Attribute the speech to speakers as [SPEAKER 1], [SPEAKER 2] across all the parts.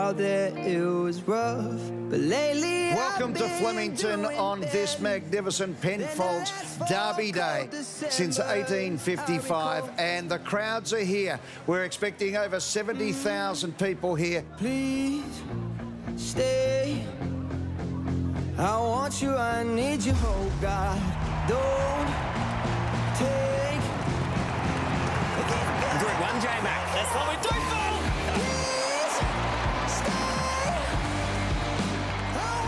[SPEAKER 1] out there, it was rough. But lately,
[SPEAKER 2] welcome to Flemington on this magnificent Penfolds Derby Day since 1855, and the crowds are here. We're expecting over 70,000 people here.
[SPEAKER 1] Please stay. I want you, I need you, oh God. Don't take.
[SPEAKER 3] Group 1, J-Mac. That's what we do, Phil.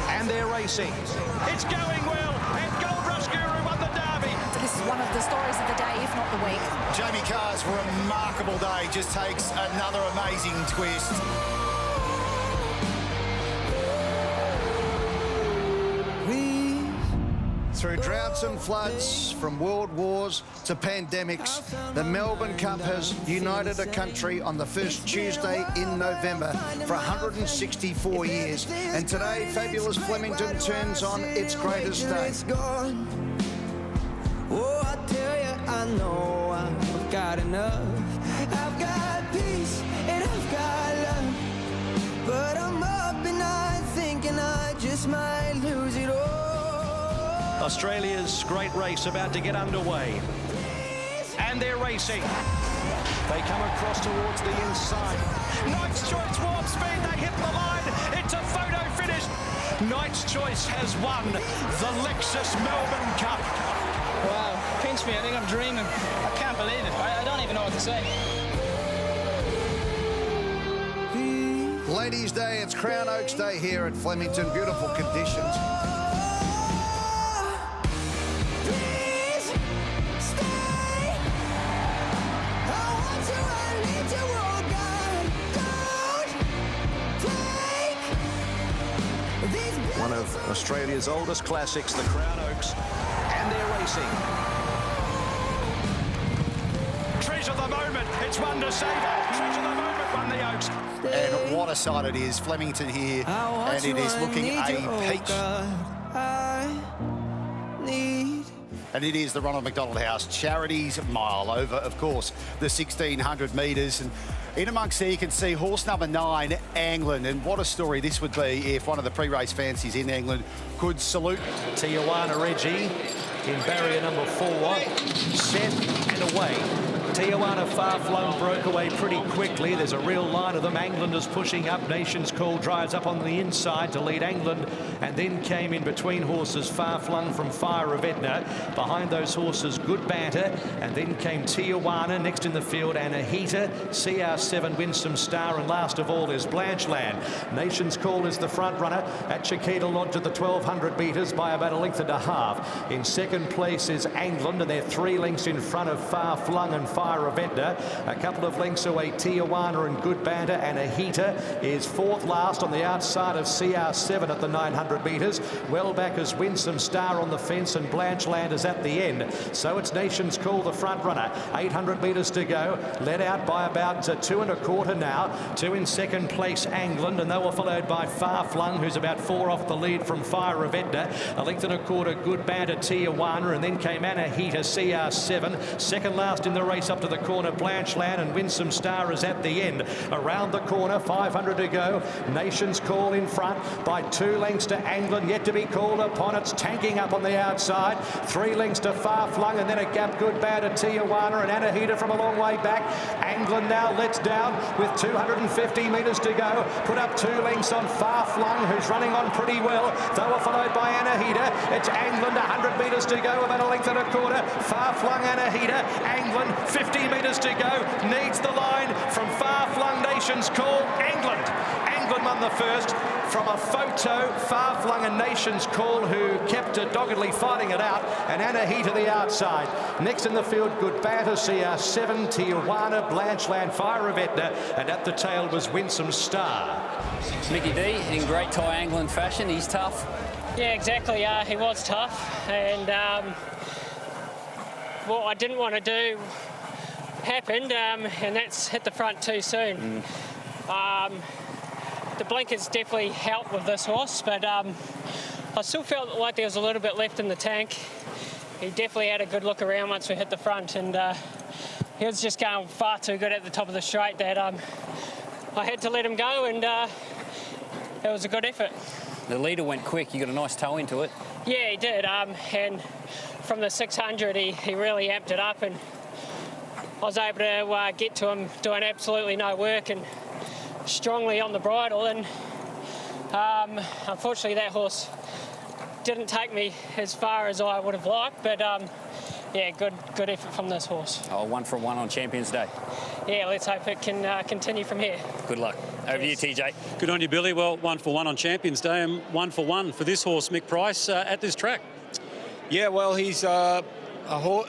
[SPEAKER 4] And they're racing. It's going well, and Gold Rush Guru won the Derby.
[SPEAKER 5] This is one of the stories of the day, if not the week.
[SPEAKER 6] Jamie Carr's remarkable day just takes another amazing twist.
[SPEAKER 2] Through droughts and floods, from world wars to pandemics, the Melbourne Cup has united a country on the first Tuesday in November for 164 years. And today, fabulous Flemington turns on its greatest day.
[SPEAKER 1] Oh, I tell you, I know I've got enough. I've got peace and I've got love. But I'm up at night thinking I just might lose it all.
[SPEAKER 4] Australia's great race about to get underway. And they're racing. They come across towards the inside. Knight's Choice warp speed, they hit the line. It's a photo finish. Knight's Choice has won the Lexus Melbourne Cup.
[SPEAKER 7] Wow, pinch me, I think I'm dreaming. I can't believe it. I don't even know what to say.
[SPEAKER 2] Ladies' Day, it's Crown Oaks Day here at Flemington. Beautiful conditions.
[SPEAKER 4] One of Australia's oldest classics, the Crown Oaks, and they're racing. Treasure the moment, it's one to savour. Treasure the moment, won the Oaks.
[SPEAKER 6] And what a sight it is, Flemington here, and it is looking a peach. And it is the Ronald McDonald House Charities Mile over, of course, the 1,600 metres. And in amongst there, you can see horse number 9, England. And what a story this would be if one of the pre-race fancies in England could salute.
[SPEAKER 4] Tijuana Reggie in barrier number 4, set and away. Tijuana far flung broke away pretty quickly. There's a real line of them. England is pushing up. Nation's Call drives up on the inside to lead England, and then came in between horses far flung from Fire of Edna. Behind those horses, Good Banter, and then came Tijuana. Next in the field, Anahita, CR7, Winsome Star, and last of all is Blancheland. Nation's Call is the front runner at Chiquita Lodge at the 1,200 metres by about a length and a half. In second place is England, and they're 3 lengths in front of Far Flung and Fire of Edna. A couple of lengths away, Tijuana and Good Banter. Anahita is 4th last on the outside of CR7 at the 900 metres. Well back is Winsome Star on the fence, and Blancheland is at the end. So it's Nation's Call, the front runner. 800 metres to go. Led out by about 2 1/4 now. 2 in second place, England, and they were followed by Far Flung, who's about 4 off the lead from Fire of Edna. A length and a quarter, Good Banter, Tijuana, and then came Anahita, CR7. Second last in the race up to the corner, Blancheland, and Winsome Star is at the end. Around the corner, 500 to go. Nation's Call in front by 2 lengths to England, yet to be called upon. It's tanking up on the outside. 3 lengths to Far Flung, and then a gap, Good Banter, Tijuana, and Anahita from a long way back. England now lets down with 250 metres to go. Put up 2 lengths on Far Flung, who's running on pretty well. They were followed by Anahita. It's England, 100 metres to go, about a length and a quarter. Far Flung, Anahita. England, 50 metres to go. Needs the line from Far Flung. Nation's Call. England won the first from a photo. Far Flung and Nation's Call, who kept doggedly fighting it out, and Anahita the outside. Next in the field, Good Banter, CR7, Tijuana, Blancheland, Fire of Edna, and at the tail was Winsome Star.
[SPEAKER 7] Mickey D in great Thai England fashion. He's tough.
[SPEAKER 8] Yeah, exactly. He was tough, and what I didn't want to do happened, and that's hit the front too soon. The blinkers definitely helped with this horse, but I still felt like there was a little bit left in the tank. He definitely had a good look around once we hit the front, and he was just going far too good at the top of the straight that I had to let him go, and it was a good effort.
[SPEAKER 3] The leader went quick. You got a nice toe into it.
[SPEAKER 8] Yeah, he did. And from the 600, he really amped it up, and I was able to get to him doing absolutely no work and strongly on the bridle. And unfortunately, that horse didn't take me as far as I would have liked, but yeah, good effort from this horse.
[SPEAKER 3] Oh, 1 for 1 on Champions Day.
[SPEAKER 8] Yeah, let's hope it can continue from here.
[SPEAKER 3] Good luck. Over to you, TJ.
[SPEAKER 9] Good on you, Billy. Well, 1 for 1 on Champions Day and 1 for 1 for this horse, Mick Price, at this track.
[SPEAKER 7] Yeah, well, he's a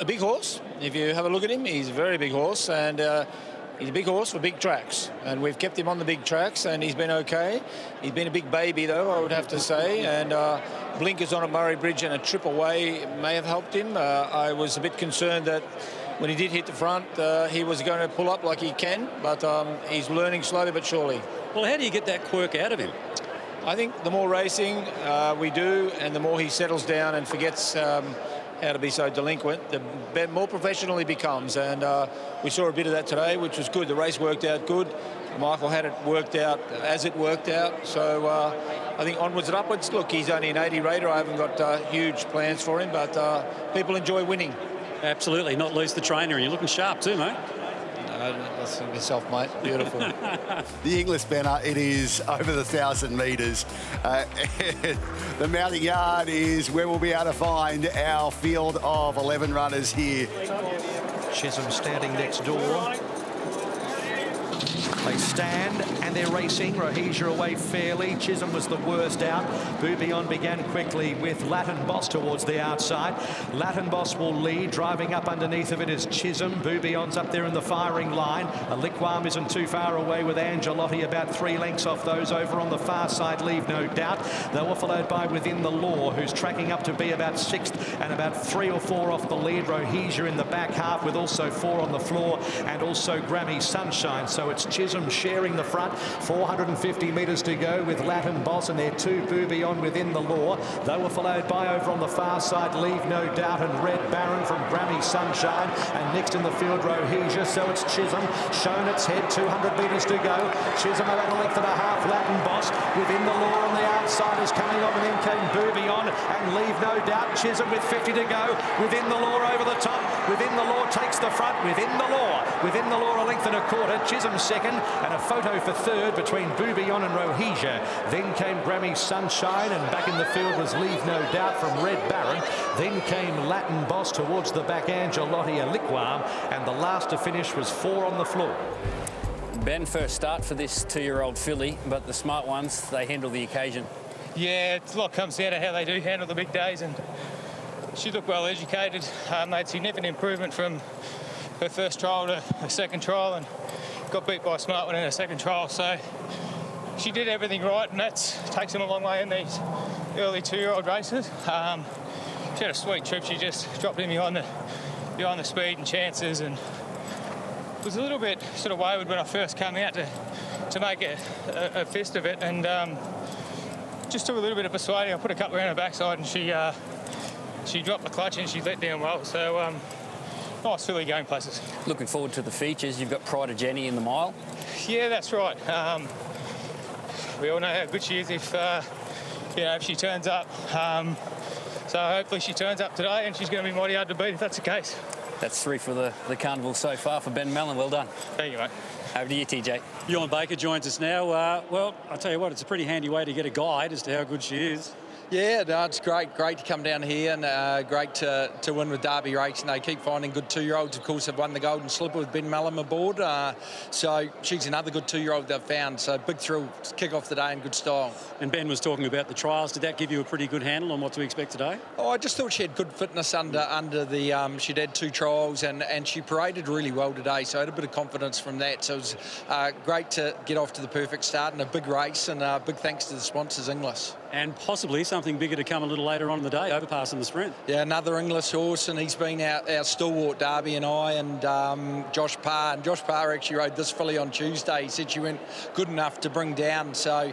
[SPEAKER 7] big horse. If you have a look at him, he's a very big horse, and he's a big horse for big tracks. And we've kept him on the big tracks, and he's been okay. He's been a big baby, though, I would have to say. And blinkers on a Murray Bridge and a trip away may have helped him. I was a bit concerned that when he did hit the front, he was going to pull up like he can, but he's learning slowly but surely.
[SPEAKER 9] Well, how do you get that quirk out of him?
[SPEAKER 7] I think the more racing we do, and the more he settles down and forgets how to be so delinquent, the more professional he becomes. And we saw a bit of that today, which was good. The race worked out good. Michael had it worked out as it worked out. So I think onwards and upwards. Look, he's only an 80 rater. I haven't got huge plans for him, but people enjoy winning.
[SPEAKER 9] Absolutely, not least the trainer, and you're looking sharp too, mate.
[SPEAKER 7] That's yourself, mate. Beautiful.
[SPEAKER 6] The Inglis Banner, it is over the 1,000 metres. The mounting yard is where we'll be able to find our field of 11 runners here.
[SPEAKER 4] Chisholm standing next door. They stand and they're racing. Rhodesia away fairly. Chisholm was the worst out. Bouillon began quickly with Latin Boss towards the outside. Latin Boss will lead. Driving up underneath of it is Chisholm. Bouillon's up there in the firing line. Aliquam isn't too far away with Angelotti, about 3 lengths off those over on the far side, leave no doubt. They were followed by Within the Law, who's tracking up to be about 6th and about 3 or 4 off the lead. Rhodesia in the back half with also 4 on the floor, and also Grammy Sunshine. So it's Chisholm sharing the front. 450 metres to go with Latin Boss, and their 2 Bouillon Within the Law. They were followed by over on the far side, Leave No Doubt, and Red Baron from Grammy Sunshine, and next in the field Rhodesia. So it's Chisholm shown its head. 200 metres to go. Chisholm about a length and a half. Latin Boss Within the Law on the outside is coming on, and then came Bouillon and Leave No Doubt. Chisholm with 50 to go. Within the Law over the top. Within the Law takes the front. Within the Law a length and a quarter. Chisholm second, and a photo for third between Bouillon and Rhodesia. Then came Grammy Sunshine, and back in the field was Leave No Doubt from Red Baron. Then came Latin Boss towards the back, Angelotti Aliquam, and the last to finish was 4 on the floor.
[SPEAKER 3] Ben, first start for this 2-year-old filly, but the smart ones, they handle the occasion.
[SPEAKER 7] Yeah, it's a lot comes down to how they do handle the big days, and she looked well educated, made significant improvement from her first trial to her second trial, and got beat by a smart one in her second trial. So she did everything right, and that takes them a long way in these early 2-year-old races. She had a sweet trip. She just dropped in behind the speed and chances, and was a little bit sort of wayward when I first came out to make a fist of it, and just took a little bit of persuading. I put a couple around her backside, and she dropped the clutch and she let down well. So nice filly going places.
[SPEAKER 3] Looking forward to the features. You've got Pride of Jenny in the mile.
[SPEAKER 7] Yeah, that's right. We all know how good she is if she turns up. So hopefully she turns up today, and she's going to be mighty hard to beat if that's the case.
[SPEAKER 3] That's 3 for the carnival so far for Ben Mellon. Well done.
[SPEAKER 7] Thank you, mate.
[SPEAKER 3] Over to you, TJ.
[SPEAKER 9] Ewan Baker joins us now. Well, I'll tell you what, it's a pretty handy way to get a guide as to how good she is.
[SPEAKER 10] Yeah, no, it's great to come down here, and great to win with Derby Race. And they keep finding good 2-year-olds. Of course, they've won the Golden Slipper with Ben Mellon aboard. So she's another good 2-year-old they've found. So big thrill to kick off the day in good style.
[SPEAKER 9] And Ben was talking about the trials. Did that give you a pretty good handle on what to expect today?
[SPEAKER 10] Oh, I just thought she had good fitness under the. She'd had 2 trials, and she paraded really well today. So I had a bit of confidence from that. So it was great to get off to the perfect start in a big race, and big thanks to the sponsors, Inglis.
[SPEAKER 9] and possibly something bigger to come a little later on in the day, overpassing the sprint.
[SPEAKER 10] Yeah, another English horse, and he's been our stalwart, Darby and I, and Josh Parr. And Josh Parr actually rode this filly on Tuesday. He said she went good enough to bring down. So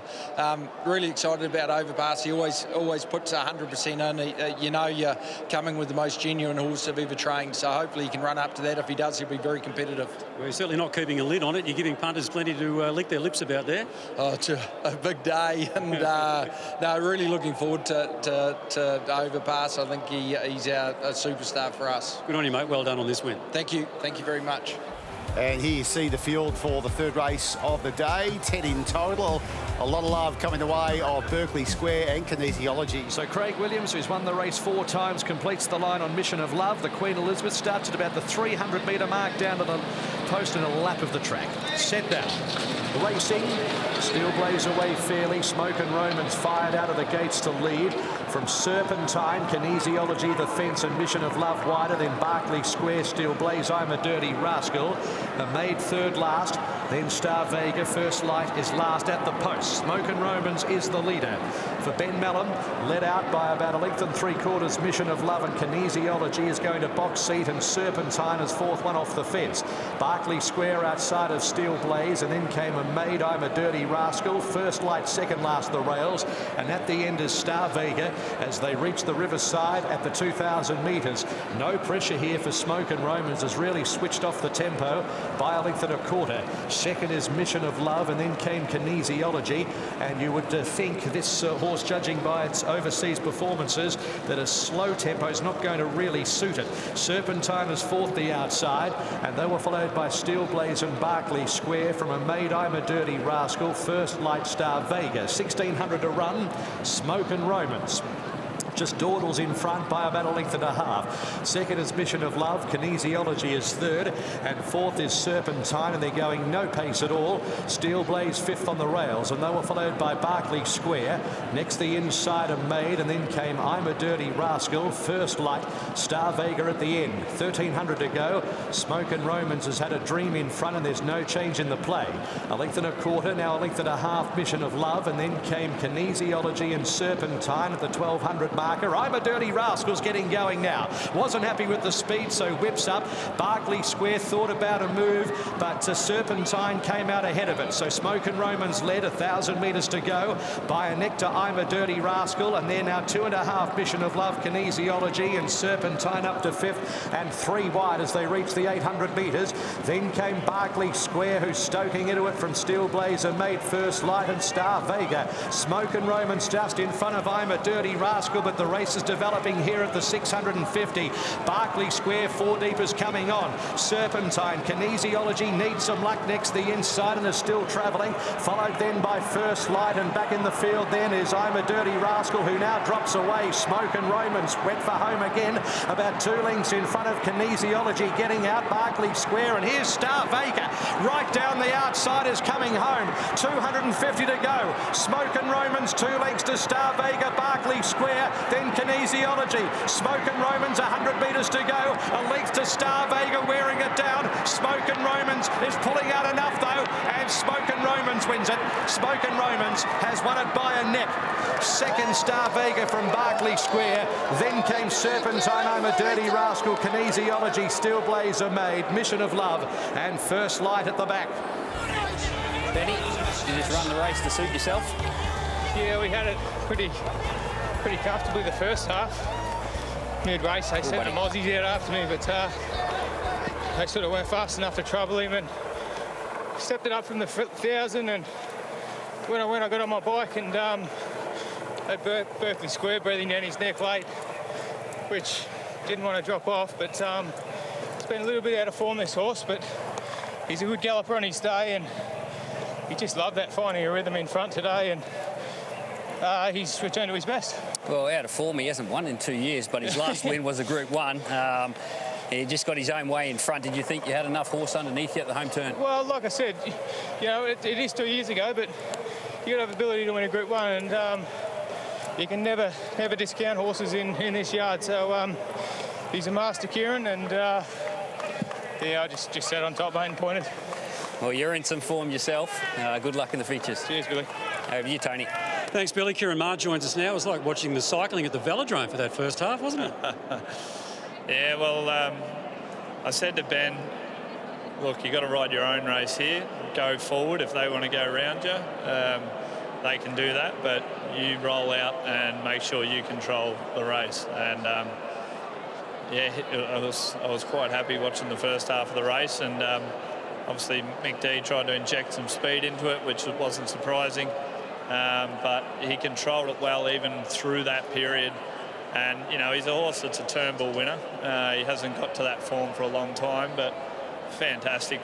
[SPEAKER 10] really excited about Overpass. He always puts 100% in. You know you're coming with the most genuine horse I've ever trained. So hopefully he can run up to that. If he does, he'll be very competitive.
[SPEAKER 9] Well, you're certainly not keeping a lid on it. You're giving punters plenty to lick their lips about there.
[SPEAKER 10] Oh, it's a big day, and no, really looking forward to Overpass. I think he's a superstar for us.
[SPEAKER 9] Good on you, mate. Well done on this win.
[SPEAKER 10] Thank you very much.
[SPEAKER 6] And here you see the field for the third race of the day, 10 in total. A lot of love coming the way of Berkeley Square and Kinesiology.
[SPEAKER 4] So Craig Williams, who's won the race 4 times, completes the line on Mission of Love. The Queen Elizabeth starts at about the 300-metre mark down to the post in a lap of the track. Set down. Racing. Steel Blaze away fairly. Smoke and Romans fired out of the gates to lead. From Serpentine, Kinesiology, the fence, and Mission of Love wider. Then Berkeley Square, Steel Blaze, I'm a Dirty Rascal. The Maid third last. Then Star Vega, First Light is last at the post. Smoke and Romans is the leader. For Ben Mellon, led out by about a length and 3/4. Mission of Love and Kinesiology is going to box seat, and Serpentine is fourth one off the fence. Berkeley Square outside of Steel Blaze, and then came a Maid, I'm a Dirty Rascal. First Light second last the rails, and at the end is Star Vega as they reach the riverside at the 2,000 metres. No pressure here for Smoke and Romans, has really switched off the tempo by a length and 1/4. Second is Mission of Love, and then came Kinesiology. And you would think this horse, judging by its overseas performances, that a slow tempo is not going to really suit it. Serpentine is fourth the outside, and they were followed by Steel Blaze and Berkeley Square. From a Maid, I'm a Dirty Rascal, First Light, Star Vega. 1,600 to run. Smoke and Romans just dawdles in front by about a length and 1/2. Second is Mission of Love. Kinesiology is third, and fourth is Serpentine, and they're going no pace at all. Steel Blaze fifth on the rails, and they were followed by Berkeley Square. Next the inside of Maid, and then came I'm a Dirty Rascal, First Light, Star Vega at the end. 1,300 to go. Smoke and Romans has had a dream in front, and there's no change in the play. A length and 1/4, now a length and 1/2 Mission of Love, and then came Kinesiology and Serpentine at the 1,200 marker. I'm a Dirty Rascal's getting going now. Wasn't happy with the speed, so whips up. Berkeley Square thought about a move, but Serpentine came out ahead of it. So Smoke and Romans led 1,000 metres to go by a neck to I'm a Dirty Rascal, and they're now 2.5 Mission of Love, Kinesiology, and Serpentine up to fifth, and 3 wide as they reach the 800 metres. Then came Berkeley Square, who's stoking into it from Steel Blaze and Made First Light and Star Vega. Smoke and Romans just in front of I'm a Dirty Rascal, but the race is developing here at the 650. Berkeley Square, 4 deep is coming on. Serpentine, Kinesiology needs some luck next the inside and is still travelling. Followed then by First Light, and back in the field then is I'm a Dirty Rascal, who now drops away. Smoke and Romans went for home again, about 2 lengths in front of Kinesiology, getting out Berkeley Square, and here's Star Vega right down the outside is coming home. 250 to go. Smoke and Romans 2 lengths to Star Vega, Berkeley Square, then Kinesiology. Smoke and Romans 100 metres to go. A length to Star Vega, wearing it down. Smoke and Romans is pulling out enough though, and Smoke and Romans wins it. Smoke and Romans has won it by a neck. Second Star Vega from Berkeley Square. Then came Serpentine, I'm a Dirty Rascal, Kinesiology, Steel Blaze are Made, Mission of Love, and First Light at the back.
[SPEAKER 3] Benny, you just run the race to suit yourself?
[SPEAKER 7] Yeah, we had it pretty comfortably the first half. Mid-race, they sent the Aussies out after me, but they sort of weren't fast enough to trouble him, and stepped it up from the 1,000, and when I got on my bike, and at Berkeley Square, breathing down his neck late, which didn't want to drop off, but it's been a little bit out of form, this horse, but he's a good galloper on his day, and he just loved that, finding a rhythm in front today, and he's returned to his best.
[SPEAKER 3] Well, out of form, he hasn't won in 2 years, but his last win was a Group 1. He just got his own way in front. Did you think you had enough horse underneath you at the home turn?
[SPEAKER 7] Well, like I said, you know, it is 2 years ago, but you got to have the ability to win a Group 1, and you can never discount horses in this yard. So he's a master, Kieran, and yeah, I just sat on top, mate, and pointed.
[SPEAKER 3] Well, you're in some form yourself. Good luck in the features.
[SPEAKER 7] Cheers, Billy.
[SPEAKER 3] Over to you, Tony.
[SPEAKER 9] Thanks, Billy. Kieran Maher joins us now. It was like watching the cycling at the velodrome for that first half, wasn't it?
[SPEAKER 11] Yeah, well, I said to Ben, look, you got to ride your own race here. Go forward if they want to go around you. They can do that, but you roll out and make sure you control the race. And yeah, I was quite happy watching the first half of the race, and obviously Mick D tried to inject some speed into it, which wasn't surprising, but he controlled it well even through that period. And you know, he's a horse that's a Turnbull winner. He hasn't got to that form for a long time, but fantastic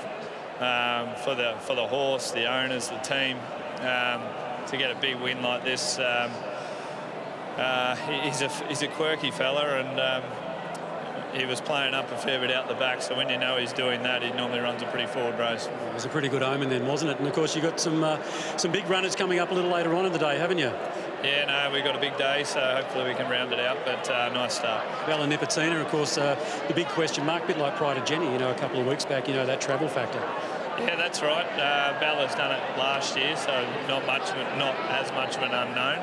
[SPEAKER 11] for the horse, the owners, the team, to get a big win like this. He's a quirky fella, and he was playing up a fair bit out the back, so when you know he's doing that, he normally runs a pretty forward race.
[SPEAKER 9] It was a pretty good omen then, wasn't it? And of course, you got some big runners coming up a little later on in the day, haven't you?
[SPEAKER 11] Yeah, no, we've got a big day, so hopefully we can round it out, but nice start.
[SPEAKER 9] Bella Nipotina, of course, the big question mark, a bit like Pride of Jenny, you know, a couple of weeks back, you know, that travel factor.
[SPEAKER 11] Yeah, that's right. Bella's done it last year, so not as much of an unknown.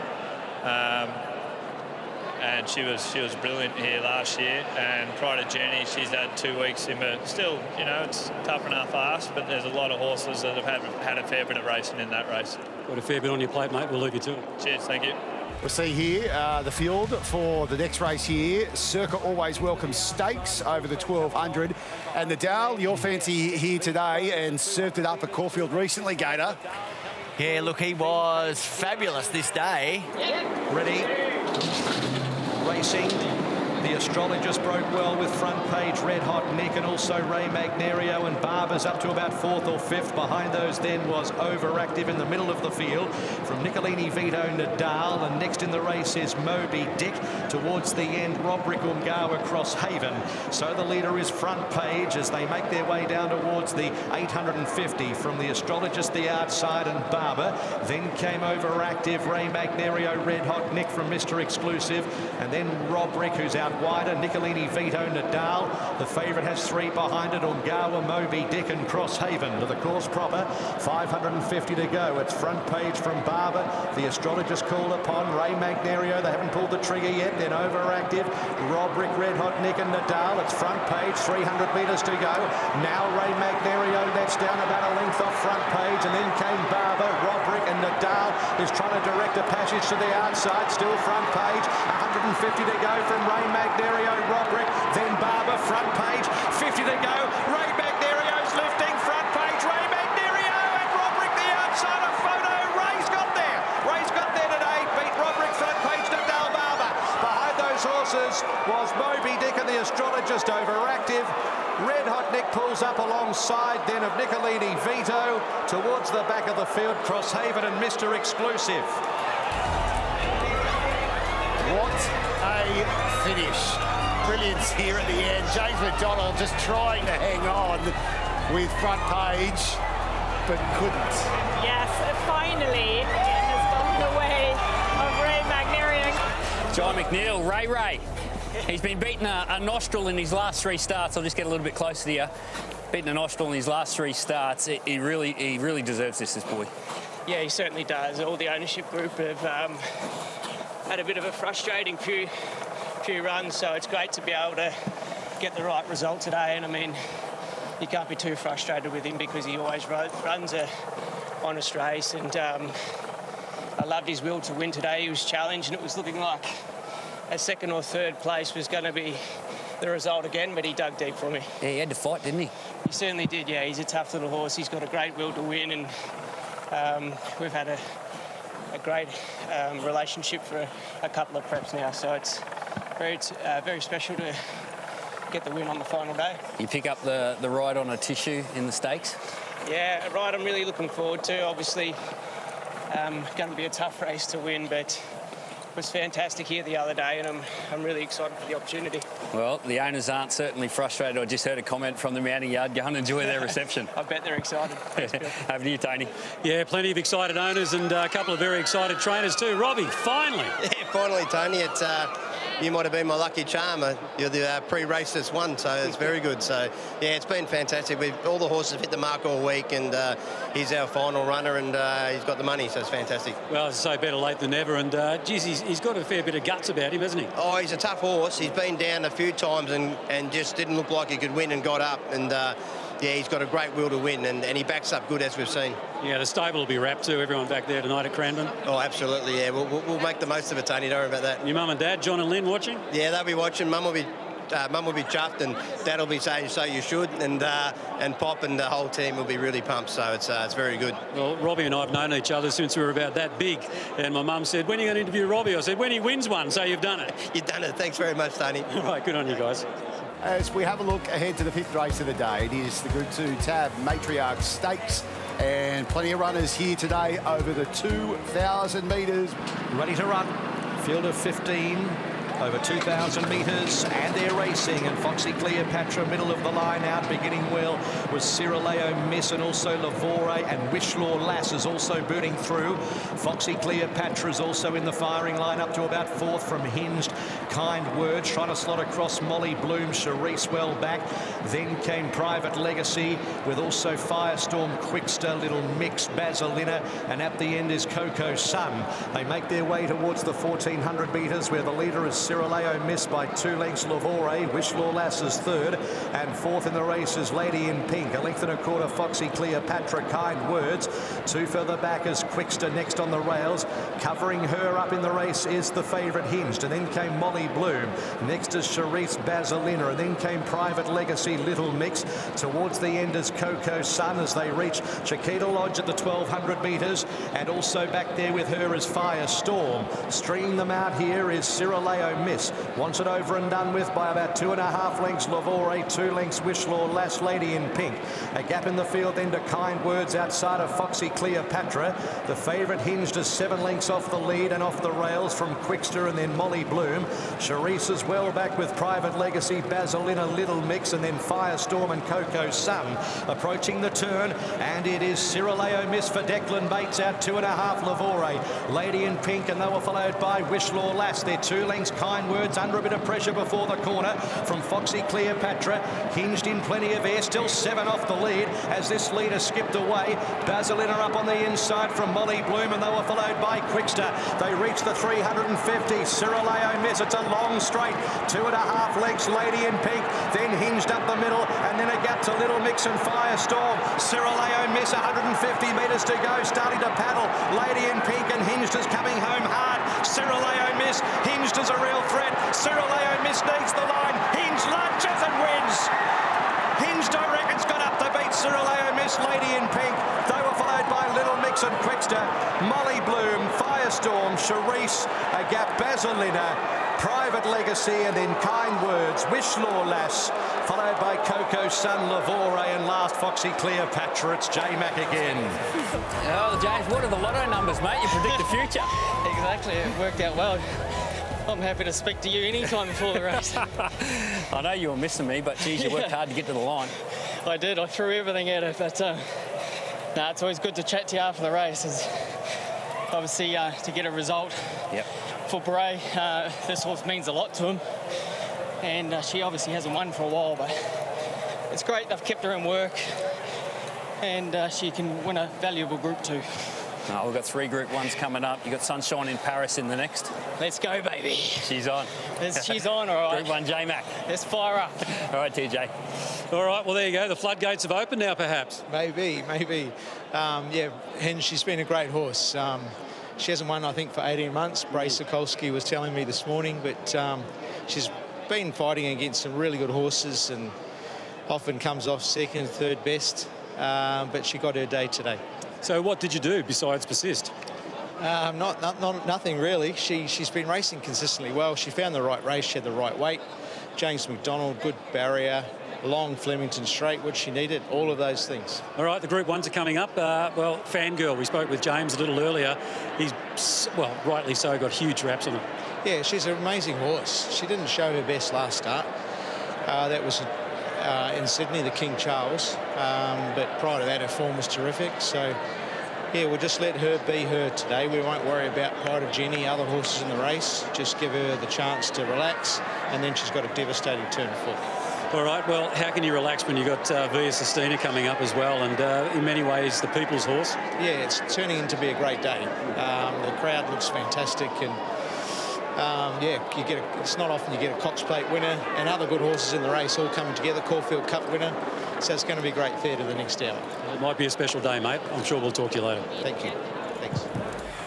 [SPEAKER 11] And she was brilliant here last year. And Pride of Jenny, she's had 2 weeks in, but still, you know, it's tough enough ask. But there's a lot of horses that have had a fair bit of racing in that race.
[SPEAKER 9] Got a fair bit on your plate, mate. We'll leave you to it.
[SPEAKER 11] Cheers, thank you.
[SPEAKER 6] We'll see here the field for the next race here. Cirka Always Welcome Stakes over the 1200. And Nadal, your fancy here today, and served it up at Caulfield recently, Gator.
[SPEAKER 12] Yeah, look, he was fabulous this day.
[SPEAKER 4] Ready. Racing. The astrologist broke well with Front Page, Red Hot Nick, and also Ray Magnario, and Barber's up to about 4th or 5th. Behind those then was Overactive in the middle of the field from Nicolini Vito Nadal, and next in the race is Moby Dick. Towards the end, Roderick Ungawa Crosshaven. So the leader is Front Page as they make their way down towards the 850 from the astrologist, the outside, and Barber. Then came Overactive, Ray Magnario, Red Hot Nick from Mr. Exclusive, and then Roderick, who's out wider, Nicolini Vito Nadal. The favourite has 3 behind it, Ungawa, Moby Dick, and Crosshaven to the course proper. 550 to go. It's Front Page from Barber. The astrologist called upon. Ray Magnario, they haven't pulled the trigger yet. Then Overactive, Roderick, Red Hot Nick, and Nadal. It's Front Page, 300 metres to go. Now Ray Magnario, that's down about a length off Front Page, and then came Barber, Roderick, and Nadal is trying to direct a passage to the outside. Still Front Page, 150 to go from Ray Magnario, Roderick, then Barber, Front Page, 50 to go. Ray Magnario's lifting, Front Page, Ray Magnario, and Roderick the outside of photo. Ray's got there. Ray's got there today. Beat Roderick, Front Page, Nadal, Barber. Behind those horses was Moby Dick and the astrologist, Overactive. Red Hot Nick pulls up alongside then of Nicolini Vito. Towards the back of the field, Crosshaven and Mr. Exclusive.
[SPEAKER 6] What a finish. Brilliance here at the end. James McDonald just trying to hang on with Front Page, but couldn't.
[SPEAKER 8] Yes, finally, it has gone the way of Ray Magnario.
[SPEAKER 3] John McNeil, Ray. He's been beaten a nostril in his last 3 starts. I'll just get a little bit closer to you. Beaten a nostril in his last 3 starts. He really deserves this boy.
[SPEAKER 8] Yeah, he certainly does. All the ownership group have had a bit of a frustrating few runs, so it's great to be able to get the right result today. And I mean, you can't be too frustrated with him because he always runs a honest race, and I loved his will to win today. He was challenged, and it was looking like a 2nd or 3rd place was going to be the result again, but he dug deep for me.
[SPEAKER 3] Yeah, he had to fight, didn't he?
[SPEAKER 8] He certainly did, yeah. He's a tough little horse. He's got a great will to win, and we've had a great relationship for a couple of preps now, so it's very special to get the win on the final day.
[SPEAKER 3] You pick up the ride on a tissue in the stakes?
[SPEAKER 8] Yeah, a ride I'm really looking forward to. Obviously, going to be a tough race to win, but it was fantastic here the other day, and I'm really excited for the opportunity.
[SPEAKER 3] Well, the owners aren't certainly frustrated. I just heard a comment from the mounting yard. Go and enjoy their reception.
[SPEAKER 8] I bet they're excited. Thanks, Bill.
[SPEAKER 3] Over to you, Tony.
[SPEAKER 9] Yeah, plenty of excited owners and a couple of very excited trainers too. Robbie, finally.
[SPEAKER 13] Yeah, finally, Tony. It's you might have been my lucky charm. You're the pre-race that's won, so it's very good. So, yeah, it's been fantastic. All the horses have hit the mark all week, and he's our final runner, and he's got the money, so it's fantastic.
[SPEAKER 9] Well, as I say, better late than never, and geez, he's got a fair bit of guts about him, hasn't he?
[SPEAKER 13] Oh, he's a tough horse. He's been down a few times and just didn't look like he could win and got up, and yeah, he's got a great will to win, and he backs up good, as we've seen.
[SPEAKER 9] Yeah, the stable will be wrapped too, everyone back there tonight at Cranbourne.
[SPEAKER 13] Oh, absolutely, yeah. We'll make the most of it, Tony, don't worry about that.
[SPEAKER 9] Your mum and dad, John and Lynn, watching?
[SPEAKER 13] Yeah, they'll be watching. Mum will be chuffed, and Dad will be saying, so you should, and Pop and the whole team will be really pumped, so it's very good.
[SPEAKER 9] Well, Robbie and I have known each other since we were about that big, and my mum said, when are you going to interview Robbie? I said, when he wins one, so you've done it.
[SPEAKER 13] You've done it. Thanks very much, Tony.
[SPEAKER 9] All right, good on you guys.
[SPEAKER 6] As we have a look ahead to the 5th race of the day, it is the Group 2 Tab Matriarch Stakes, and plenty of runners here today over the 2,000 metres.
[SPEAKER 4] Ready to run. Field of 15. Over 2,000 metres, and they're racing. And Foxy Cleopatra, middle of the line out, beginning well was Ciraleo Miss, and also Lavore, and Wishlaw Lass is also booting through. Foxy Cleopatra is also in the firing line, up to about 4th from Hinged. Kind Words trying to slot across Molly Bloom, Charisse well back. Then came Private Legacy, with also Firestorm, Quickster, Little Mix, Basilina, and at the end is Coco Sun. They make their way towards the 1,400 metres, where the leader is Ciraleo Miss by 2 lengths. Lavore, Wishlaw Lass is 3rd, and 4th in the race is Lady in Pink. 1.25 lengths Foxy Cleopatra, Kind Words. 2 further back is Quickster next on the rails. Covering her up in the race is the favourite Hinged, and then came Molly Bloom. Next is Charisse, Basilina, and then came Private Legacy, Little Mix. Towards the end is Coco Sun as they reach Chiquita Lodge at the 1,200 metres, and also back there with her is Firestorm. Stringing them out here is Ciraleo Miss. Wants it over and done with by about 2.5 lengths. Lavore, 2 lengths. Wishlaw Lass, Lady in Pink. A gap in the field then to Kind Words outside of Foxy Cleopatra. The favourite Hinged is 7 lengths off the lead and off the rails from Quickster, and then Molly Bloom. Charisse is well back with Private Legacy, Basilina, Little Mix, and then Firestorm and Coco Sun. Approaching the turn, and it is Ciraleo Miss for Declan Bates out 2.5. Lavore, Lady in Pink, and they were followed by Wishlaw Lass. They're 2 lengths. Kind Words under a bit of pressure before the corner from Foxy Cleopatra. Hinged in plenty of air, still 7 off the lead as this leader skipped away. Basilina up on the inside from Molly Bloom, and they were followed by Quickster. They reached the 350. Ciraleo Miss, it's a long straight, 2.5 lengths. Lady in Pink, then Hinged up the middle, and then a gap to Little Mix and Firestorm. Ciraleo Miss, 150 metres to go, starting to paddle. Lady in Pink and Hinged is coming home hard. Ciraleo Miss, Hinged is a real threat. Ciraleo Miss needs the line. Hinged lunges and wins. Hinged, I reckon's got up. They beat Ciraleo Miss, Lady in Pink. They were followed by Little Mix and Quickster. Molly Bloom, Firestorm, Charisse, a gap, Basilina, Private Legacy, and then Kind Words, Wishlaw Lass, followed by Coco Sun, Lavore, and last Foxy Cleopatra. It's J-Mac again.
[SPEAKER 3] Oh, James, what are the lotto numbers, mate? You predict the future.
[SPEAKER 8] Exactly, it worked out well. I'm happy to speak to you anytime before the race.
[SPEAKER 3] I know you were missing me, but geez, you worked hard to get to the line.
[SPEAKER 8] I did. I threw everything at it, but it's always good to chat to you after the race. It's obviously, to get a result for Bray, this horse means a lot to him, and she obviously hasn't won for a while, but it's great they've kept her in work, and she can win a valuable Group 2.
[SPEAKER 3] Oh, we've got 3 Group 1s coming up. You've got Sunshine in Paris in the next.
[SPEAKER 8] Let's go, baby.
[SPEAKER 3] She's on.
[SPEAKER 8] She's on, all right.
[SPEAKER 3] Group 1 J-Mac.
[SPEAKER 8] Let's fire up.
[SPEAKER 3] All right, TJ.
[SPEAKER 9] All right, well, there you go. The floodgates have opened now, perhaps.
[SPEAKER 14] Maybe. Henge, she's been a great horse. She hasn't won, I think, for 18 months. Bray Sokolsky was telling me this morning, but she's been fighting against some really good horses and often comes off second, third best, but she got her day today.
[SPEAKER 9] So what did you do besides persist?
[SPEAKER 14] Nothing really. She's been racing consistently well. She found the right race. She had the right weight. James McDonald, good barrier, long Flemington straight, which she needed, all of those things.
[SPEAKER 9] All right, the Group 1s are coming up. Well, Fangirl, we spoke with James a little earlier. He's, well, rightly so, got huge raps on him.
[SPEAKER 14] Yeah, she's an amazing horse. She didn't show her best last start. That was in Sydney, the King Charles. But prior to that, her form was terrific. So Yeah, we'll just let her be her today. We won't worry about Pride of Jenny, other horses in the race. Just give her the chance to relax, and then she's got a devastating turn of foot.
[SPEAKER 9] All right, well, how can you relax when you've got Via Sistina coming up as well, and in many ways the people's horse?
[SPEAKER 14] Yeah, it's turning into be a great day. The crowd looks fantastic, and yeah, it's not often you get a Cox Plate winner and other good horses in the race all coming together, Caulfield Cup winner. So it's going to be great theatre the next hour.
[SPEAKER 9] It might be a special day, mate. I'm sure we'll talk to you later.
[SPEAKER 14] Thank you. Thanks.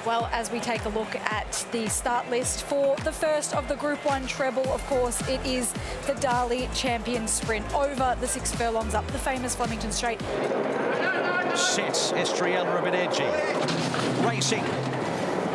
[SPEAKER 5] Well, as we take a look at the start list for the first of the Group 1 treble, of course, it is the Darley Champions Sprint over the 6 furlongs up the famous Flemington Straight.
[SPEAKER 4] Sets Estriella a bit edgy. Racing.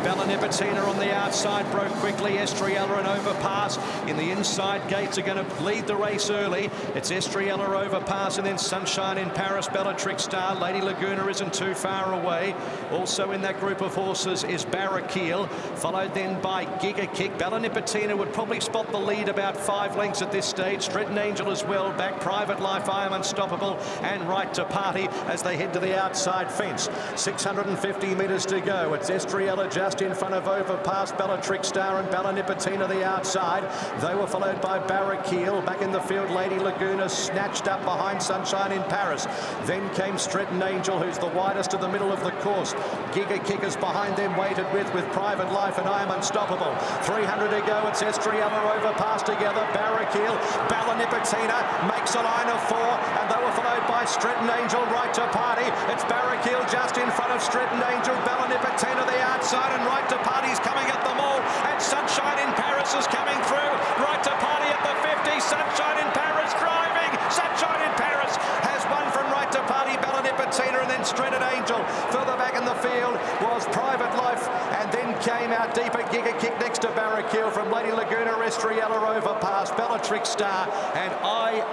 [SPEAKER 4] Bella Nipotina on the outside, broke quickly. Estriella an overpass in the inside gates are going to lead the race early. It's Estriella overpass and then Sunshine in Paris, Bellatrix Star. Lady Laguna isn't too far away. Also in that group of horses is Barraquil, followed then by Giga Kick. Bella Nipotina would probably spot the lead about 5 lengths at this stage. Stretton Angel as well, back Private Life, I Am Unstoppable, and Right to Party as they head to the outside fence. 650 metres to go. It's Estriella just in front of overpass, Bellatrix Star and Bella Nipotina the outside. They were followed by Barraquil. Back in the field, Lady Laguna snatched up behind Sunshine in Paris. Then came Stretton Angel, who's the widest of the middle of the course. Giga Kickers behind them waited with Private Life and I Am Unstoppable. 300 to go. It's Estriella overpass together. Barraquil, Bella Nipotina makes a line of 4, and they were followed by Stretton Angel, Right to Party. It's Barraquil just in front of Stretton Angel, Bella Nipotina the outside, and Right to Party's coming at them all, and Sunshine in Paris is coming through. Right to Party at the 50, Sunshine in Paris driving. Sunshine in Paris has won from Right to Party, Bella Nipotina, and then Stretton Angel. Further back in the field was Private Life, and then came out deeper Giga Kick next to Barraquil from Lady Laguna, Estriella overpass, Bellatrix Star, and I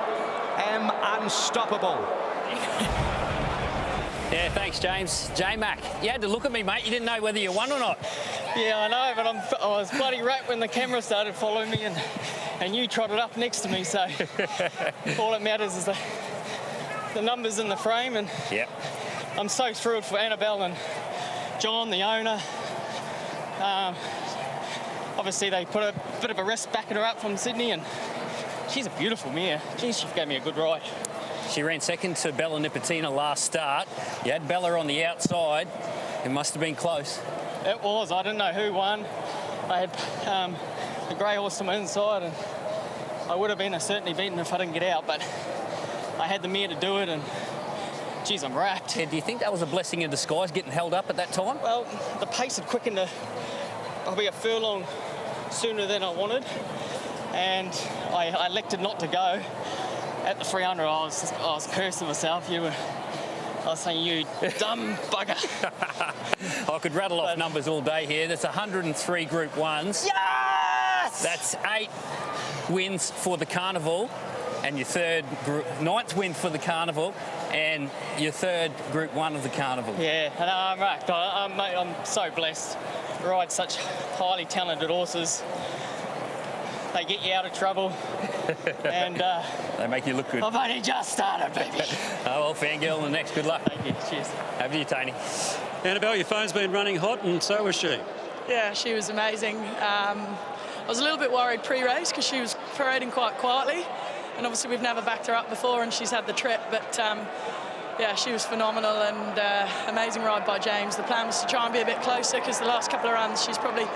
[SPEAKER 4] Am Unstoppable.
[SPEAKER 3] Yeah, thanks, James. J-Mac, you had to look at me, mate. You didn't know whether you won or not.
[SPEAKER 8] Yeah, I know, but I was bloody wrapped when the camera started following me and you trotted up next to me, so all that matters is the numbers in the frame, and
[SPEAKER 3] yep.
[SPEAKER 8] I'm so thrilled for Annabelle and John, the owner. Obviously, they put a bit of a rest backing her up from Sydney, and she's a beautiful mare. Geez, she gave me a good ride.
[SPEAKER 3] She ran second to Bella Nipotina last start. You had Bella on the outside. It must have been close.
[SPEAKER 8] It was. I didn't know who won. I had the grey horse to my inside, and I would have been certainly beaten if I didn't get out, but I had the mare to do it, and geez, I'm wrapped.
[SPEAKER 3] Yeah, do you think that was a blessing in disguise, getting held up at that time?
[SPEAKER 8] Well, the pace had quickened probably a furlong sooner than I wanted, and I elected not to go. At the 300, I was cursing myself. I was saying, you dumb bugger.
[SPEAKER 3] I could rattle off numbers all day here. That's 103 Group 1s.
[SPEAKER 8] Yes!
[SPEAKER 3] That's 8 wins for the Carnival, and your ninth win for the Carnival, and your 3rd Group 1 of the Carnival.
[SPEAKER 8] Yeah, and I'm wrecked. Mate, I'm so blessed. Ride such highly talented horses. They get you out of trouble, and
[SPEAKER 3] they make you look good.
[SPEAKER 8] I've only just started, baby.
[SPEAKER 3] Oh, well, fangirl, the next. Good luck.
[SPEAKER 8] Thank you. Cheers.
[SPEAKER 3] Over to you, Tony.
[SPEAKER 9] Annabelle, your phone's been running hot, and so was she.
[SPEAKER 15] Yeah, she was amazing. I was a little bit worried pre-race because she was parading quite quietly, and obviously we've never backed her up before, and she's had the trip, but yeah, she was phenomenal, and amazing ride by James. The plan was to try and be a bit closer because the last couple of runs she's probably,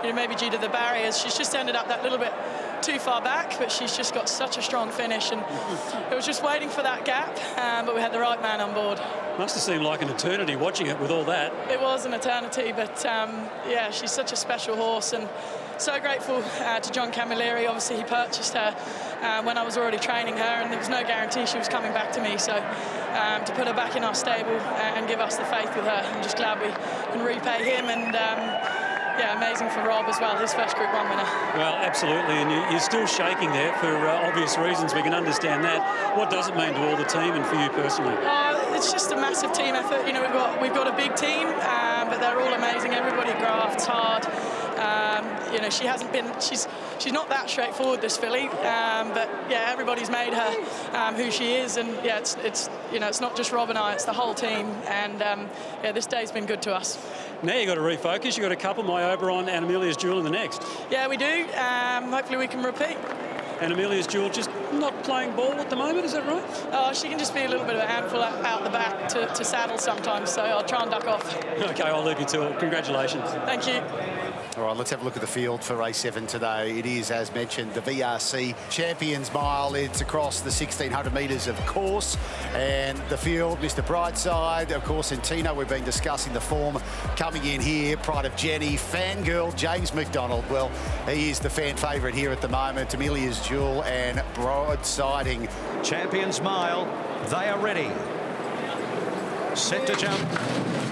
[SPEAKER 15] maybe due to the barriers, she's just ended up that little bit too far back, but she's just got such a strong finish, and it was just waiting for that gap, but we had the right man on board.
[SPEAKER 9] Must have seemed like an eternity watching it with all that.
[SPEAKER 15] It was an eternity, but yeah, she's such a special horse, and so grateful to John Camilleri. Obviously, he purchased her when I was already training her, and there was no guarantee she was coming back to me, so to put her back in our stable and give us the faith with her, I'm just glad we can repay him, and yeah, amazing for Rob as well, his first Group 1 winner.
[SPEAKER 9] Well, absolutely, and you're still shaking there for obvious reasons. We can understand that. What does it mean to all the team and for you personally?
[SPEAKER 15] It's just a massive team effort. We've got a big team, but they're all amazing. Everybody grafts hard. You know, she hasn't been, she's not that straightforward, this filly, but yeah, everybody's made her who she is, and yeah, it's you know, it's not just Rob and I, it's the whole team, and yeah, this day's been good to us.
[SPEAKER 9] Now you've got to refocus. You've got a couple, My Oberon and Amelia's Jewel in the next.
[SPEAKER 15] Yeah, we do. Hopefully we can repeat.
[SPEAKER 9] And Amelia's Jewel just not playing ball at the moment, is that right?
[SPEAKER 15] Oh, she can just be a little bit of a handful out the back to saddle sometimes, so I'll try and duck off.
[SPEAKER 9] Okay, I'll leave you to it. Congratulations.
[SPEAKER 15] Thank you.
[SPEAKER 6] All right, let's have a look at the field for race 7 today. It is, as mentioned, the VRC Champions Mile. It's across the 1,600 metres, of course. And the field, Mr. Brightside, of course, and Tino, we've been discussing the form coming in here. Pride of Jenny, Fangirl, James McDonald. Well, he is the fan favourite here at the moment. Amelia's Jewel and Broadsiding.
[SPEAKER 4] Champions Mile, they are ready. Set to jump.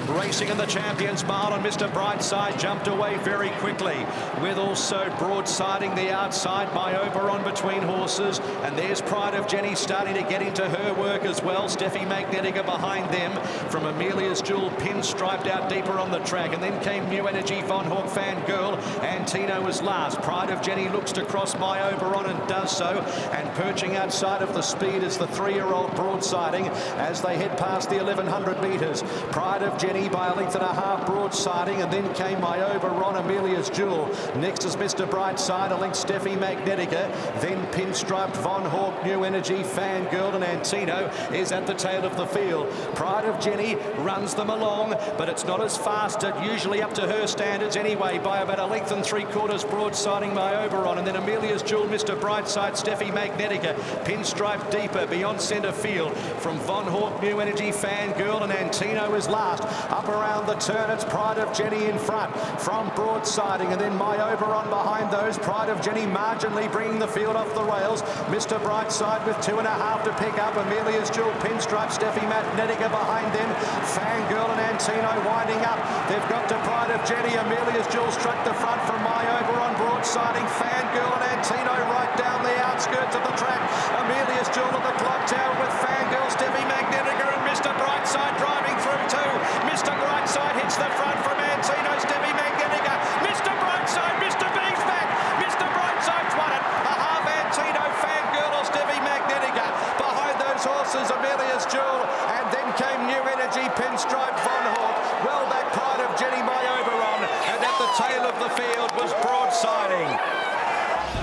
[SPEAKER 4] Racing in the Champions Mile, and Mr. Brightside jumped away very quickly, with also Broadsiding the outside, My Oberon between horses, and there's Pride of Jenny starting to get into her work as well. Steffi Magnetica behind them, from Amelia's Jewel, pinstriped out deeper on the track, and then came New Energy, Von Hawk, Fangirl, and Tino was last. Pride of Jenny looks to cross My Oberon and does so, and perching outside of the speed is the 3-year-old Broadsiding as they head past the 1,100 metres. Pride of Jenny by a length and a half, Broadsiding, and then came My Oberon, Amelia's Jewel. Next is Mr. Brightside, a length Steffi Magnetica, then pinstriped Von Hawk, New Energy, Fangirl, and Antino is at the tail of the field. Pride of Jenny runs them along, but it's not as fast, usually up to her standards anyway, by about a length and 3/4, Broadsiding, My Oberon, and then Amelia's Jewel, Mr. Brightside, Steffi Magnetica, pinstripe deeper beyond centre field from Von Hawk, New Energy, Fangirl, and Antino is last. Up around the turn, it's Pride of Jenny in front from Broadsiding, and then My Oberon behind those. Pride of Jenny marginally bringing the field off the rails. Mr. Brightside with 2.5 to pick up. Amelia's Jewel, pinstripe, Steffi Magnetica behind them. Fangirl and Antino winding up. They've got to Pride of Jenny. Amelia's Jewel struck the front from My Oberon. Broadsiding, Fangirl and Antino right down the outskirts of the track. Amelia's Jewel at the clock tower with Fangirl, Steffi Magnetica, and Mr. Brightside driving through too. Mr. Brightside hits the front from Antino, Steffi Magnetica. Mr. Brightside, Mr. B's back. Mr. Brightside's won it. A half Antino, Fangirl or Steffi Magnetica. Behind those horses, Amelia's Jewel, and then came New Energy, pinstripe, Von Hawk. Well back, Pride of Jenny, My Oberon, and at the tail of the field was Broadsiding.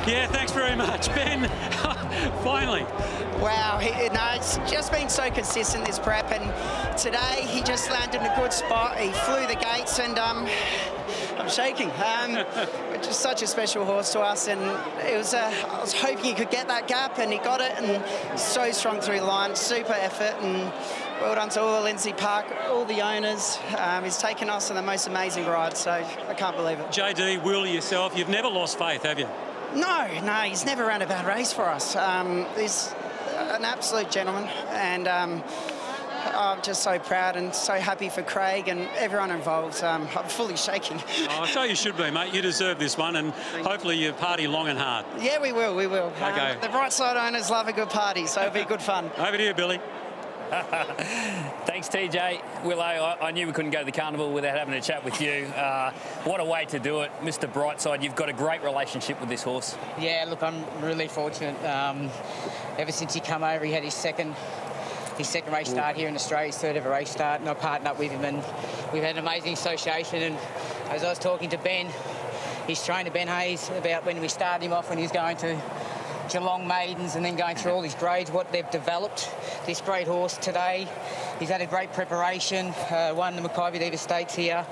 [SPEAKER 9] Yeah, thanks very much, Ben. Finally.
[SPEAKER 16] Wow, it's just been so consistent, this prep, and today he just landed in a good spot. He flew the gates, and I'm shaking. Just such a special horse to us, and it was. I was hoping he could get that gap, and he got it, and so strong through the line. Super effort, and well done to all the Lindsay Park, all the owners. He's taken us on the most amazing ride, so I can't believe it.
[SPEAKER 9] JD, Will, yourself, you've never lost faith, have you?
[SPEAKER 16] No, he's never ran a bad race for us. He's an absolute gentleman, and I'm just so proud and so happy for Craig and everyone involved. I'm fully shaking.
[SPEAKER 9] Oh, so you should be, mate. You deserve this one, and hopefully you party long and hard.
[SPEAKER 16] Yeah, we will.
[SPEAKER 9] Okay.
[SPEAKER 16] The Brightside owners love a good party, so it'll be good fun.
[SPEAKER 9] Over to you, Billy.
[SPEAKER 3] Thanks, TJ. Willow, I knew we couldn't go to the carnival without having a chat with you. What a way to do it. Mr. Brightside, you've got a great relationship with this horse.
[SPEAKER 17] Yeah, look, I'm really fortunate. Ever since he come over, he had his second race start here in Australia, his third ever race start, and I partnered up with him, and we've had an amazing association. And as I was talking to Ben, his trainer, Ben Hayes, about when we started him off when he was going to Geelong Maidens and then going through all his grades, what they've developed. This great horse today, he's had a great preparation, won the Mackay Stakes here.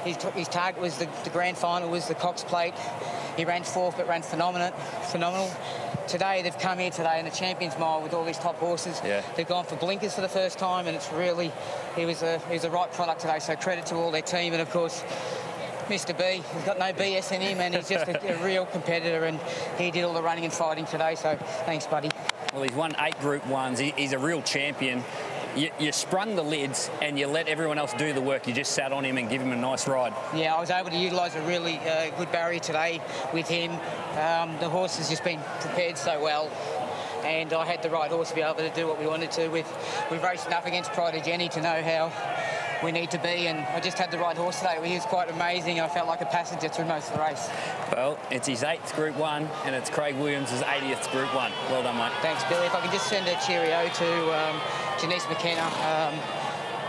[SPEAKER 17] His target was the grand final, was the Cox Plate. He ran fourth, but ran phenomenal. Today, they've come here today in the Champions Mile with all these top horses. Yeah. They've gone for blinkers for the first time, and it's really, he was a right product today, so credit to all their team, and of course, Mr. B, he's got no BS in him, and he's just a real competitor, and he did all the running and fighting today, so thanks, buddy.
[SPEAKER 3] Well, he's won 8 Group 1s. He's a real champion. You sprung the lids and you let everyone else do the work. You just sat on him and give him a nice ride.
[SPEAKER 17] Yeah, I was able to utilise a really good barrier today with him. The horse has just been prepared so well, and I had the right horse to be able to do what we wanted to. We've raced enough against Pride of Jenny to know we need to be. And I just had the right horse today. He was quite amazing. I felt like a passenger through most of the race.
[SPEAKER 3] Well, it's his 8th Group 1 and it's Craig Williams' 80th Group 1. Well done, mate.
[SPEAKER 17] Thanks, Billy. If I can just send a cheerio to Janice McKenna.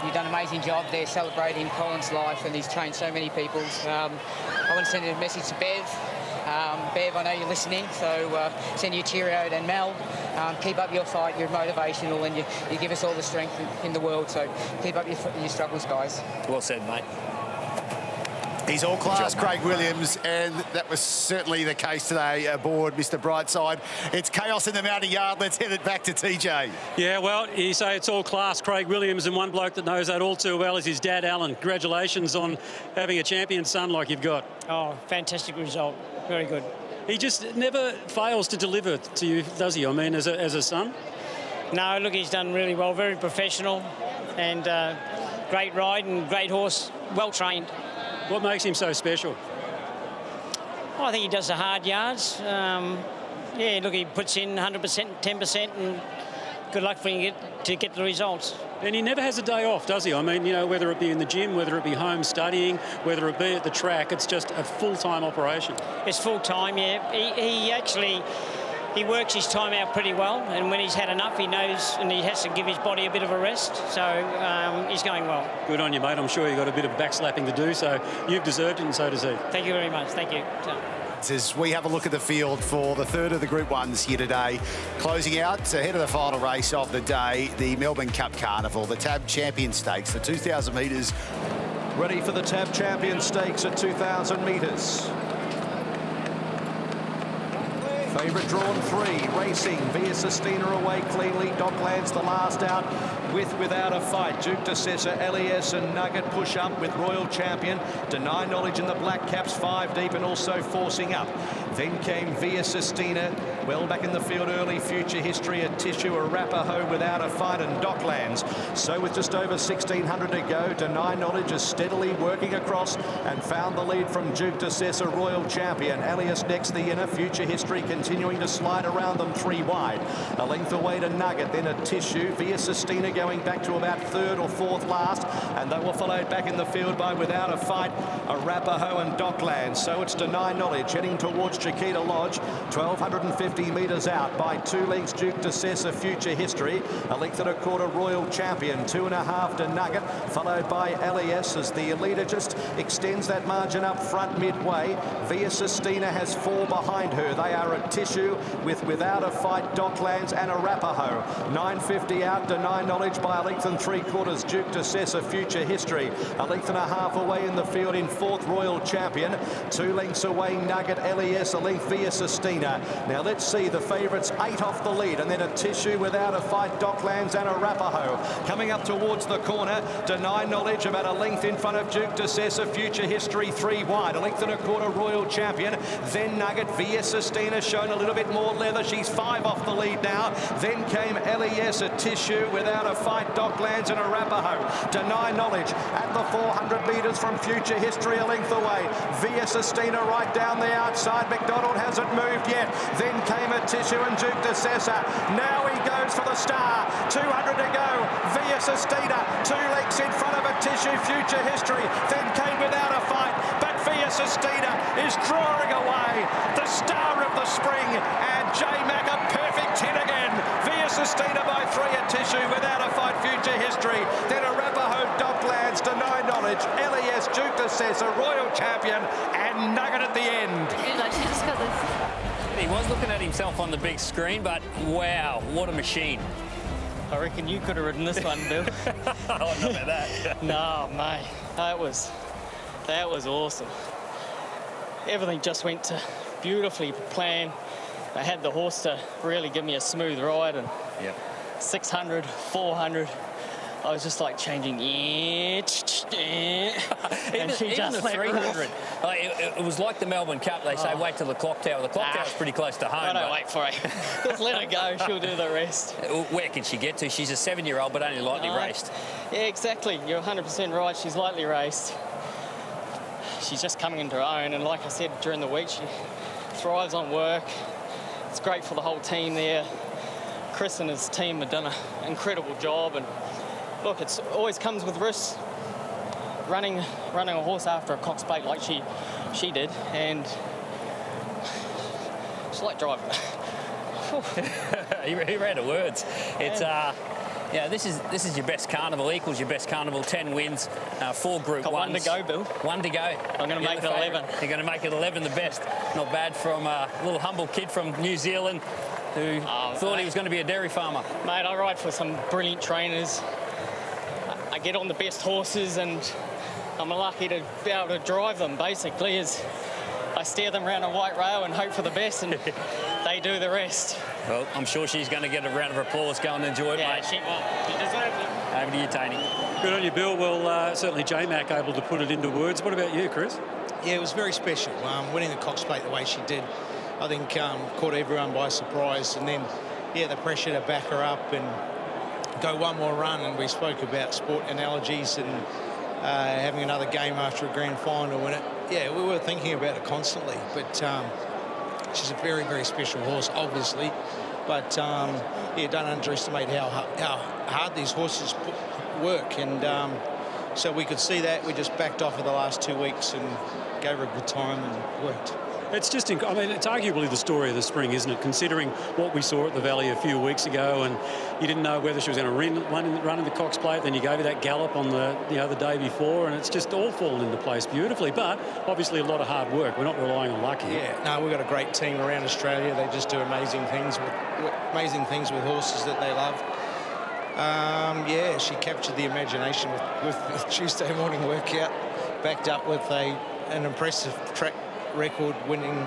[SPEAKER 17] You've done an amazing job there celebrating Colin's life, and he's trained so many people. I want to send a message to Bev. Bev, I know you're listening, so send you a cheerio. And Mel, keep up your fight. You're motivational, and you give us all the strength in the world. So keep up your struggles, guys.
[SPEAKER 3] Well said, mate.
[SPEAKER 6] He's all class, Craig Williams, and that was certainly the case today aboard Mr. Brightside. It's chaos in the mounting yard. Let's head it back to TJ.
[SPEAKER 9] Yeah, well, you say it's all class, Craig Williams, and one bloke that knows that all too well is his dad, Alan. Congratulations on having a champion son like you've got.
[SPEAKER 18] Oh, fantastic result. Very good.
[SPEAKER 9] He just never fails to deliver to you, does he? I mean, as a son?
[SPEAKER 18] No, look, he's done really well. Very professional and great ride and great horse, well trained.
[SPEAKER 9] What makes him so special?
[SPEAKER 18] I think he does the hard yards. Yeah, look, he puts in 100%, 10%, and good luck for him to get the results.
[SPEAKER 9] And he never has a day off, does he? I mean, you know, whether it be in the gym, whether it be home studying, whether it be at the track, it's just a full-time operation.
[SPEAKER 18] It's full-time, yeah. He actually... He works his time out pretty well, and when he's had enough, he knows, and he has to give his body a bit of a rest, so he's going well.
[SPEAKER 9] Good on you, mate. I'm sure you've got a bit of backslapping to do, so you've deserved it, and so does he.
[SPEAKER 18] Thank you very much. Thank you.
[SPEAKER 6] As we have a look at the field for the third of the Group 1s here today, closing out ahead of the final race of the day, the Melbourne Cup Carnival, the TAB Champions Stakes, the 2,000 metres.
[SPEAKER 4] Ready for the TAB Champions Stakes at 2,000 metres. Favourite drawn 3, racing. Via Sistina away cleanly. Docklands the last out without a fight. Duke de Sessa, LES and Nugget push up with Royal Champion. Deny Knowledge in the black caps 5 deep and also forcing up. Then came Via Sistina, well back in the field early. Future History, a Tissue, a Rappaho without a fight, and Docklands. So with just over 1,600 to go, Deny Knowledge is steadily working across and found the lead from Duke de Sessa, Royal Champion. Alias next the inner. Future History continuing to slide around them 3 wide. A length away to Nugget, then a Tissue. Via Sistina going back to about 3rd or 4th last, and they were followed back in the field by Without a Fight, a Rappaho and Docklands. So it's Deny Knowledge heading towards Chiquita Lodge, 1,250 metres out by 2 lengths. Duke de Sessa, Future History, a length and a quarter Royal Champion, 2.5 to Nugget, followed by LES as the leader just extends that margin up front midway. Via Sistina has 4 behind her. They are a Tissue with Without a Fight, Docklands and a Rappaho. 950 out, Deny Knowledge by a length and 3/4. Duke de Sessa, Future History, a length and a half away in the field in 4th, Royal Champion. 2 lengths away, Nugget, LES, a length Via Sistina. Now let's see the favourites, 8 off the lead, and then a Tissue, Without a Fight, Docklands and a Rappaho. Coming up towards the corner, Deny Knowledge about a length in front of Duke de Sessa, Future History 3 wide, a length and a quarter Royal Champion. Then Nugget, Via Sistina shown a little bit more leather. She's 5 off the lead now. Then came LES, a Tissue, Without a Fight, Docklands and a Rappaho. Deny Knowledge at the 400 metres from Future History, a length away. Via Sistina right down the outside. McDonald hasn't moved yet. Then came a Tissue and Duke de Sessa. Now he goes for the star. 200 to go. Via Sistina, 2 lengths in front of a Tissue, Future History. Then came Without a Fight, but Via Sistina is drawing away the star of the spring, and J-Mac a perfect 10 again. Via Sistina by 3, a Tissue, Without a Fight, Future History, then a Rappaho, Docklands, Deny Knowledge, LES, Duke de Sessa, Royal Champion, and Nugget at the end.
[SPEAKER 3] He was looking at himself on the big screen, but wow, what a machine.
[SPEAKER 18] I reckon you could have ridden this one, Bill.
[SPEAKER 3] I don't know about that.
[SPEAKER 18] No, mate, that was awesome. Everything just went to beautifully planned. I had the horse to really give me a smooth ride, and 600, 400, I was just like changing. And she just
[SPEAKER 3] the 300. It was like the Melbourne Cup. They say wait till the clock tower. The clock tower's pretty close to home.
[SPEAKER 18] I don't wait for it. Just let her go. She'll do the rest.
[SPEAKER 3] Where can she get to? She's a 7-year-old, but only lightly raced.
[SPEAKER 18] Yeah, exactly. You're 100% right. She's lightly raced. She's just coming into her own, and like I said during the week, she thrives on work. It's great for the whole team there. Chris and his team have done an incredible job, and look, it always comes with risks. running a horse after a Cox Plate like she did, and it's like driving.
[SPEAKER 3] he ran to words. It's yeah, this is your best carnival, equals your best carnival. 10 wins, 4 Group 1s.
[SPEAKER 18] One to go, Bill.
[SPEAKER 3] 1 to go.
[SPEAKER 18] I'm going to make it 11.
[SPEAKER 3] You're going to make it 11, the best. Not bad from a little humble kid from New Zealand who thought he was going to be a dairy farmer.
[SPEAKER 18] Mate, I ride for some brilliant trainers. I get on the best horses, and I'm lucky to be able to drive them, basically, as I steer them around a white rail and hope for the best, and they do the rest.
[SPEAKER 3] Well, I'm sure she's going to get a round of applause. Go and enjoy it,
[SPEAKER 18] yeah,
[SPEAKER 3] mate.
[SPEAKER 18] She will. She deserves it.
[SPEAKER 3] Over to you, Tony.
[SPEAKER 9] Good on you, Bill. Well, certainly J-Mac able to put it into words. What about you, Chris?
[SPEAKER 14] Yeah, it was very special. Winning the Cox Plate the way she did, I think caught everyone by surprise. And then, yeah, the pressure to back her up and go one more run. And we spoke about sport analogies and having another game after a grand final. And yeah, we were thinking about it constantly. But she's a very, very special horse, obviously. But, yeah, don't underestimate how hard these horses work. And so we could see that. We just backed off for the last 2 weeks and gave her a good time and worked.
[SPEAKER 9] It's just, I mean, it's arguably the story of the spring, isn't it? Considering what we saw at the Valley a few weeks ago, and you didn't know whether she was going to run in the Cox Plate, then you gave her that gallop on the day before, and it's just all fallen into place beautifully. But obviously a lot of hard work. We're not relying on luck here.
[SPEAKER 14] Yeah, no, we've got a great team around Australia. They just do amazing things with horses that they love. Yeah, she captured the imagination with Tuesday morning workout, backed up with an impressive track record winning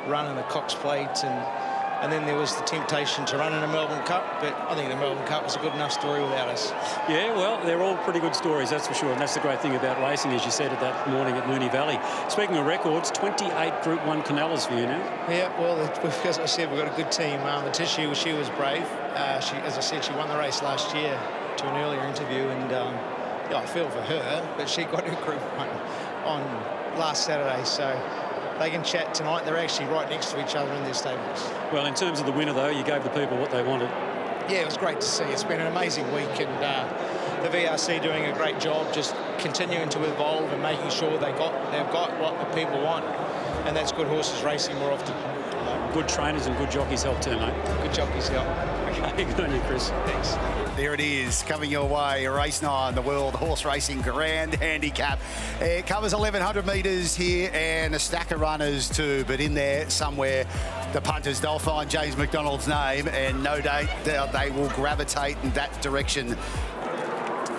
[SPEAKER 14] run in the Cox Plate, and then there was the temptation to run in the Melbourne Cup, but I think the Melbourne Cup was a good enough story without us.
[SPEAKER 9] Yeah, well, they're all pretty good stories, that's for sure, and that's the great thing about racing, as you said at that morning at Moonee Valley. Speaking of records, 28 Group 1 Canellas for you now.
[SPEAKER 14] Yeah, well, as I said, we've got a good team. The Tissue, she was brave. As I said, she won the race last year to an earlier interview, and yeah, I feel for her, but she got her Group 1 on last Saturday, so they can chat tonight. They're actually right next to each other in their stables.
[SPEAKER 9] Well, in terms of the winner, though, you gave the people what they wanted.
[SPEAKER 14] Yeah, it was great to see. It's been an amazing week, and the VRC doing a great job, just continuing to evolve and making sure they've got what the people want, and that's good horses racing more often.
[SPEAKER 9] Good trainers and good jockeys help too, mate.
[SPEAKER 14] Good jockeys help.
[SPEAKER 9] Okay, good on you, Chris.
[SPEAKER 14] Thanks.
[SPEAKER 6] There it is, coming your way, race 9, the World Horse Racing Grand Handicap. It covers 1,100 metres here and a stack of runners too, but in there somewhere, the punters, they'll find James McDonald's name, and no doubt they will gravitate in that direction.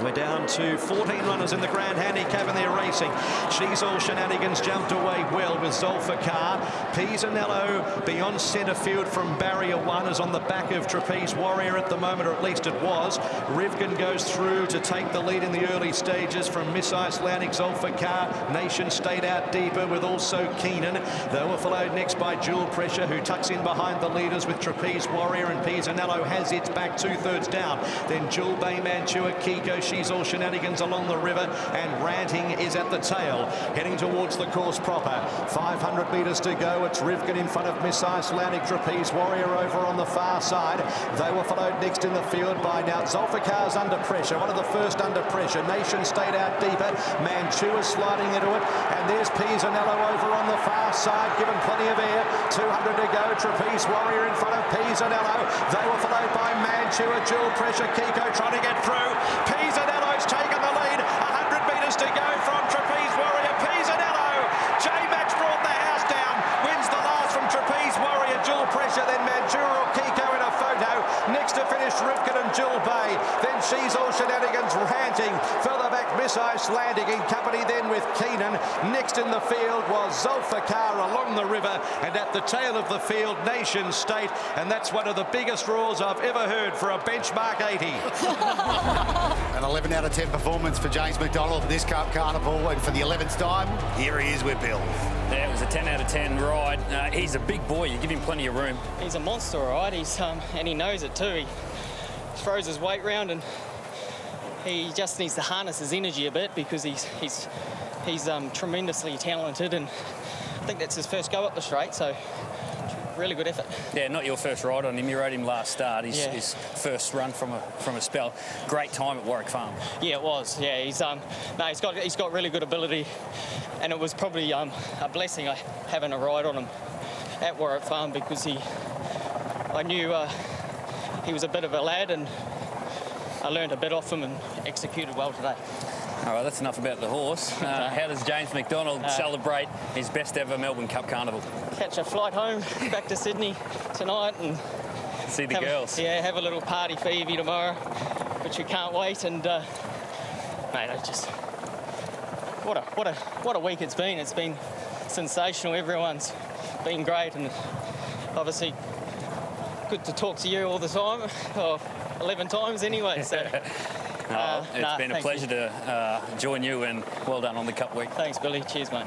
[SPEAKER 4] We're down to 14 runners in the Grand Handicap, and they're racing. She's All Shenanigans jumped away well with Zulfikar. Pisanello beyond centre field from barrier 1 is on the back of Trapeze Warrior at the moment, or at least it was. Rivkin goes through to take the lead in the early stages from Miss Icelandic. Zulfikar, Nation State out deeper with also Keenan. They were followed next by Jewel Pressure, who tucks in behind the leaders with Trapeze Warrior, and Pisanello has its back 2/3 down. Then Jewel Bay Mantua, Kiko, She's All Shenanigans along the river, and Ranting is at the tail, heading towards the course proper. 500 metres to go. It's Rivkin in front of Miss Icelandic, Trapeze Warrior over on the far side. They were followed next in the field by now Zulfikar's under pressure, one of the first under pressure. Nation State out deeper, Mantua sliding into it, and there's Pisanello over on the far side, given plenty of air. 200 to go. Trapeze Warrior in front of Pisanello. They were followed by Mantua, Jewel Pressure, Kiko trying to get through. Pisanello's taken the lead. 100 metres to go from Trapeze Warrior. Pisanello. J-Max brought the house down. Wins the last from Trapeze Warrior. Jewel Pressure, then Mantua or Kiko in a photo. Next to finish Rivkin and Jewel Bay. Then She's All Shenanigans Ranting. Further back Miss Icelandic in company then with Keenan. Next in the field was Zulfikar along the river, and at the tail of the field Nation State, and that's one of the biggest roars I've ever heard for a benchmark 80.
[SPEAKER 6] An 11 out of 10 performance for James McDonald in this Cup Carnival, and for the 11th time, here he is with Bill.
[SPEAKER 3] Yeah, it was a 10 out of 10 ride. He's a big boy. You give him plenty of room.
[SPEAKER 18] He's a monster, all right. He's and he knows it too. He throws his weight round, and he just needs to harness his energy a bit, because he's tremendously talented, and I think that's his first go up the straight. So really good effort.
[SPEAKER 3] Yeah, not your first ride on him. You rode him last start. His first run from a spell. Great time at Warwick Farm.
[SPEAKER 18] Yeah, it was. Yeah, he's got really good ability, and it was probably a blessing having a ride on him at Warwick Farm, because I knew he was a bit of a lad, and I learned a bit off him and executed well today.
[SPEAKER 3] All right, that's enough about the horse. How does James McDonald celebrate his best ever Melbourne Cup Carnival?
[SPEAKER 18] Catch a flight home back to Sydney tonight and
[SPEAKER 3] see the girls.
[SPEAKER 18] Yeah, have a little party for Evie tomorrow, which we can't wait. And mate, I just what a week it's been. It's been sensational. Everyone's been great, and obviously good to talk to you all the time. 11 times anyway. So.
[SPEAKER 3] It's been a pleasure to join you, and well done on the Cup week.
[SPEAKER 18] Thanks, Billy. Cheers, mate.